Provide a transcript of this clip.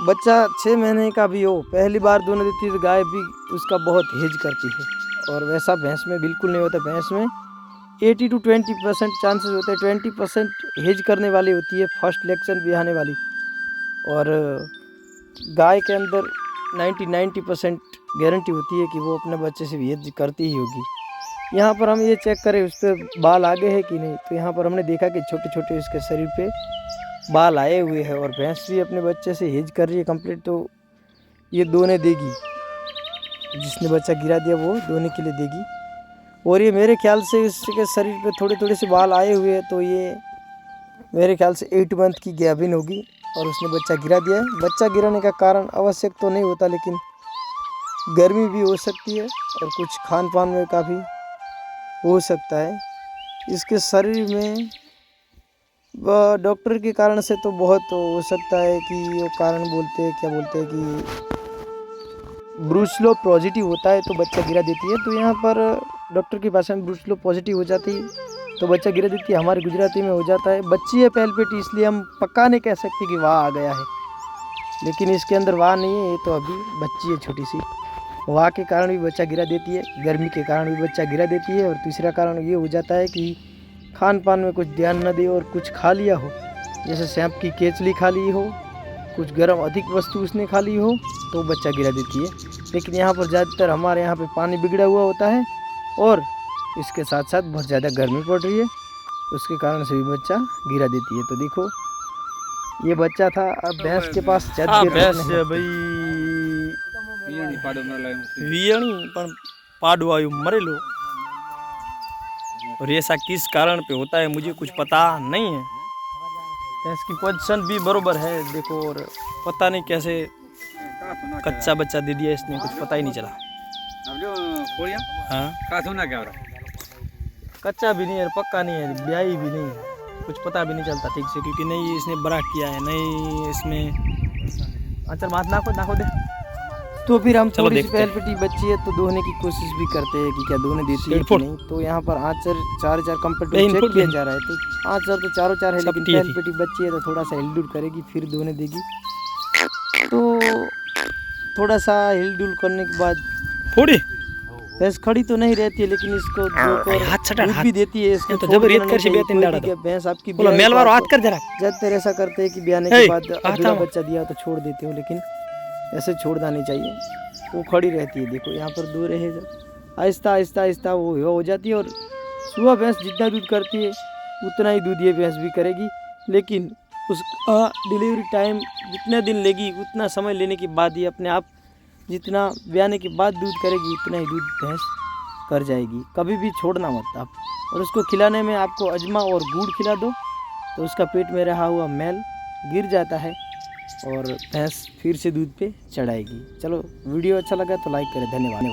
बच्चा 6 महीने का भी हो, पहली बार दूध देती है तो गाय भी उसका बहुत हेज करती है, और वैसा भैंस में बिल्कुल नहीं होता। भैंस में 80 to 20% चांसेस होते हैं, 20% हेज करने वाली होती है, फर्स्ट इलेक्शन भी आने वाली, और गाय के अंदर 90% गारंटी होती है कि वो अपने बच्चे से भी हेज करती ही होगी। यहाँ पर हम ये चेक करें उस पर बाल आगे है कि नहीं, तो यहाँ पर हमने देखा कि छोटे छोटे उसके शरीर पे बाल आए हुए हैं, और भैंस भी अपने बच्चे से हेज कर रही है कंप्लीट। तो ये दोने देगी, जिसने बच्चा गिरा दिया वो दोने के लिए देगी। और ये मेरे ख्याल से इसके शरीर पे थोड़े थोड़े से बाल आए हुए हैं, तो ये मेरे ख्याल से 8 मंथ की गाभिन होगी, और उसने बच्चा गिरा दिया है। बच्चा गिराने का कारण आवश्यक तो नहीं होता, लेकिन गर्मी भी हो सकती है और कुछ खान पान में काफ़ी हो सकता है। इसके शरीर में डॉक्टर के कारण से तो बहुत हो सकता है कि वो कारण बोलते हैं, क्या बोलते हैं कि ब्रूसलो पॉजिटिव होता है तो बच्चा गिरा देती है। तो यहाँ पर डॉक्टर की भाषा में ब्रूसलो पॉजिटिव हो जाती है तो बच्चा गिरा देती है, हमारी गुजराती में हो जाता है बच्ची है पैल्पेटी, इसलिए हम पक्का नहीं कह सकते कि वाह आ गया है, लेकिन इसके अंदर वाह नहीं है, ये तो अभी बच्ची है छोटी सी। वाह के कारण भी बच्चा गिरा देती है, गर्मी के कारण भी बच्चा गिरा देती है, और तीसरा कारण ये हो जाता है कि खान पान में कुछ ध्यान न दे और कुछ खा लिया हो, जैसे सैंप की केचली खा ली हो, कुछ गर्म अधिक वस्तु उसने खा ली हो, तो बच्चा गिरा देती है। लेकिन यहाँ पर ज़्यादातर हमारे यहाँ पे पानी बिगड़ा हुआ होता है, और इसके साथ साथ बहुत ज़्यादा गर्मी पड़ रही है, उसके कारण से भी बच्चा गिरा देती है। तो देखो ये बच्चा था, अब भैंस के पास पाडू आयु मरेलो, और ऐसा किस कारण पे होता है मुझे कुछ पता नहीं है। भैंस की पोजीशन भी बरोबर है देखो, और पता नहीं कैसे कच्चा बच्चा दे दिया इसने, कुछ पता ही नहीं चला। हाँ कच्चा भी नहीं है, पक्का नहीं है, ब्याही भी नहीं है, कुछ पता भी नहीं चलता ठीक से, क्योंकि नहीं इसने बड़ा किया है, नहीं इसमें अच्छा माथ नाखो दे। तो फिर हम थोड़ी सी पैल्पेटी बच्ची है तो दोहने की कोशिश भी करते हैं कि क्या दोहने देती है कि नहीं। तो यहाँ पर आंचर 4 कंप्लीट चेक किया जा रहा है, तो आंचर तो 4 है, लेकिन पैल्पेटी बच्ची है तो थोड़ा सा हिलडुल करेगी फिर दोहने देगी। तो थोड़ा सा हिलडुल करने के बाद भैंस खड़ी तो नहीं रहती है, लेकिन इसको दूध भी देती है। इसको भैंस आपकी ज्यादातर ऐसा करते हैं कि ब्याने के बाद अधूरा बच्चा दिया तो छोड़ देते हो, लेकिन ऐसे छोड़ना नहीं चाहिए। वो खड़ी रहती है, देखो यहाँ पर दो रहेगा, आहिस्ता आहिस्ता आहिस्ता वो हो जाती है। और सुबह भैंस जितना दूध करती है उतना ही दूध ये भैंस भी करेगी, लेकिन उसका डिलीवरी टाइम जितने दिन लेगी उतना समय लेने के बाद ही अपने आप जितना ब्याने के बाद दूध करेगी उतना ही दूध भैंस कर जाएगी। कभी भी छोड़ना मत आप। और उसको खिलाने में आपको अजमा और गुड़ खिला दो तो उसका पेट में रहा हुआ मैल गिर जाता है और भैंस फिर से दूध पे चढ़ाएगी। चलो वीडियो अच्छा लगा तो लाइक करें, धन्यवाद।